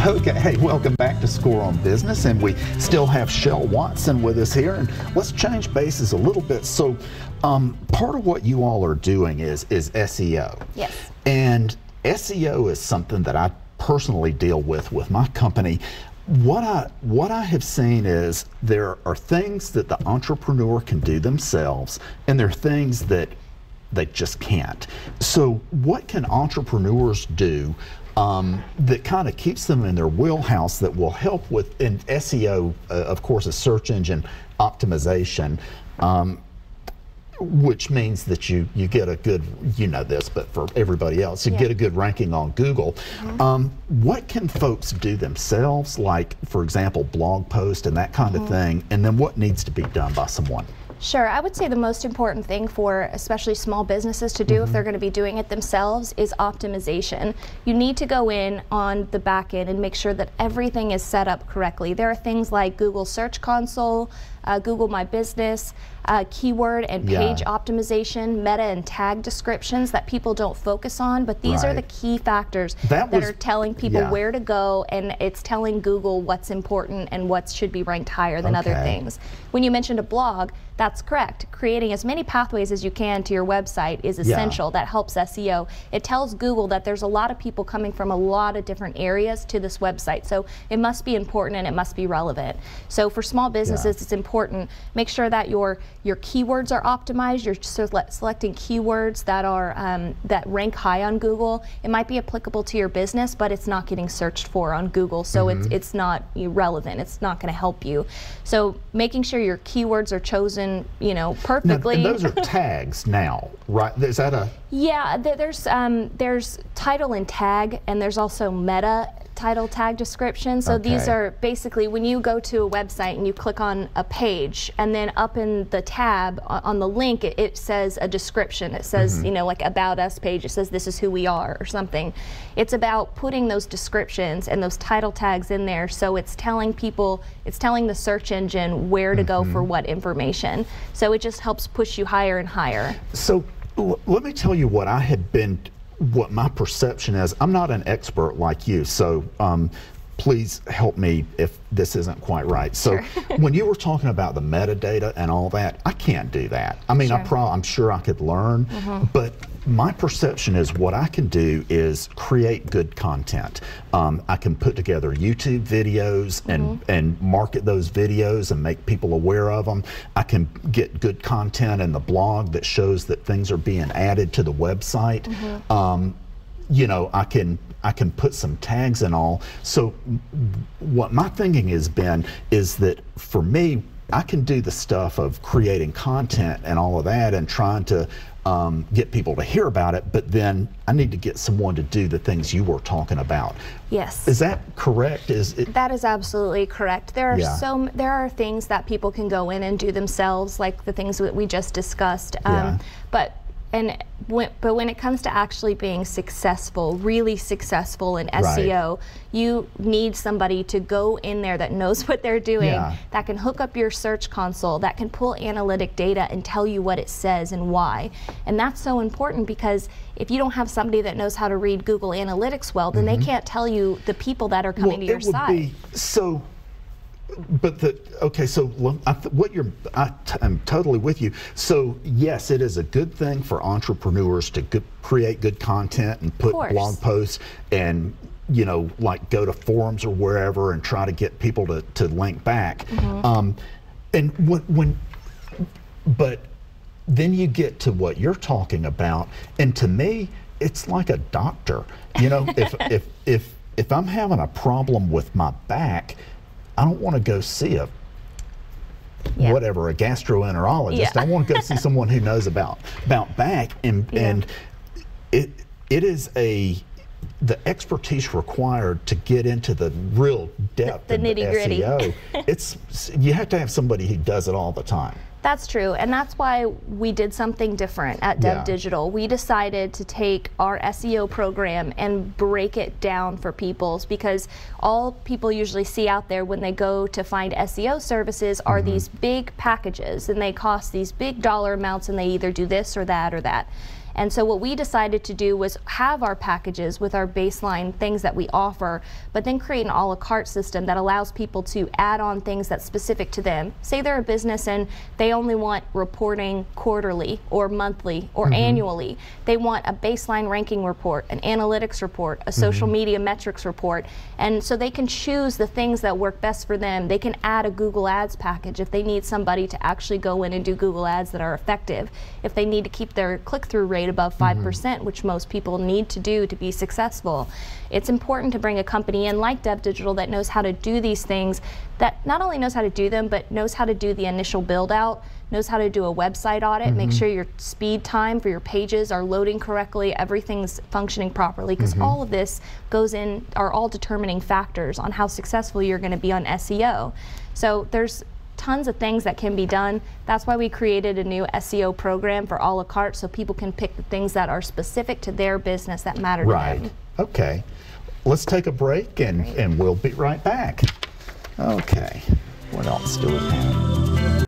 Okay, hey, welcome back to Score on Business, and we still have Shell Watson with us here, and let's change bases a little bit. So, part of what you all are doing is SEO. Yes. And SEO is something that I personally deal with my company. What I have seen is there are things that the entrepreneur can do themselves, and there are things that they just can't. So, what can entrepreneurs do that kind of keeps them in their wheelhouse that will help with, in SEO, of course, a search engine optimization, which means that you get a good, you know this, but for everybody else, you get a good ranking on Google. What can folks do themselves, like, for example, blog post and that kind of thing, and then what needs to be done by someone? Sure, I would say the most important thing for especially small businesses to do if they're going to be doing it themselves is optimization. You need to go in on the back end and make sure that everything is set up correctly. There are things like Google Search Console, Google My Business, keyword and page optimization, meta and tag descriptions that people don't focus on, but these are the key factors that are telling people where to go, and it's telling Google what's important and what should be ranked higher than other things. When you mentioned a blog, that's correct. Creating as many pathways as you can to your website is essential. That helps SEO. It tells Google that there's a lot of people coming from a lot of different areas to this website, so it must be important and it must be relevant. So for small businesses, it's important. Make sure that your keywords are optimized. You're selecting keywords that are that rank high on Google. It might be applicable to your business, but it's not getting searched for on Google, so it's not relevant. It's not going to help you. So making sure your keywords are chosen, you know, perfectly. Now, and those are tags now, right? Is that a? Yeah, there's title and tag, and there's also meta title tag description. So these are basically when you go to a website and you click on a page, and then up in the tab on the link it says a description. It says, you know, like About Us page, it says this is who we are or something. It's about putting those descriptions and those title tags in there, so it's telling people, it's telling the search engine where to go for what information. So it just helps push you higher and higher. So let me tell you what my perception is. I'm not an expert like you, so please help me if this isn't quite right. So when you were talking about the metadata and all that, I can't do that. I mean, I'm sure I could learn, but my perception is what I can do is create good content. I can put together YouTube videos and market those videos and make people aware of them. I can get good content in the blog that shows that things are being added to the website. You know, I can put some tags and all. So what my thinking has been is that for me, I can do the stuff of creating content and all of that and trying to get people to hear about it, but then I need to get someone to do the things you were talking about. Yes. Is that correct? That is absolutely correct. There are there are things that people can go in and do themselves, like the things that we just discussed. But when it comes to actually being successful, really successful in SEO, you need somebody to go in there that knows what they're doing, that can hook up your search console, that can pull analytic data and tell you what it says and why. And that's so important, because if you don't have somebody that knows how to read Google Analytics well, then they can't tell you the people that are coming to your site. So, but so I'm totally with you. So yes, it is a good thing for entrepreneurs to create good content and put blog posts and, you know, like go to forums or wherever and try to get people to link back. But then you get to what you're talking about, and to me, it's like a doctor. You know, if I'm having a problem with my back, I don't want to go see a gastroenterologist. I want to go see someone who knows about back, and it is the expertise required to get into the real depth of the nitty-gritty. SEO. You have to have somebody who does it all the time. That's true, and that's why we did something different at DevDigital. We decided to take our SEO program and break it down for people, because all people usually see out there when they go to find SEO services are these big packages, and they cost these big dollar amounts, and they either do this or that or that. And so what we decided to do was have our packages with our baseline things that we offer, but then create an a la carte system that allows people to add on things that's specific to them. Say they're a business and they only want reporting quarterly or monthly or annually. They want a baseline ranking report, an analytics report, a social media metrics report, and so they can choose the things that work best for them. They can add a Google Ads package if they need somebody to actually go in and do Google Ads that are effective. If they need to keep their click-through rate above 5%, which most people need to do to be successful. It's important to bring a company in like DevDigital that knows how to do these things, that not only knows how to do them, but knows how to do the initial build out, knows how to do a website audit, make sure your speed time for your pages are loading correctly, everything's functioning properly, because all of this are all determining factors on how successful you're going to be on SEO. So there's tons of things that can be done. That's why we created a new SEO program for a la carte, so people can pick the things that are specific to their business that matter to them. Okay. Let's take a break and we'll be right back. Okay. What else do we have?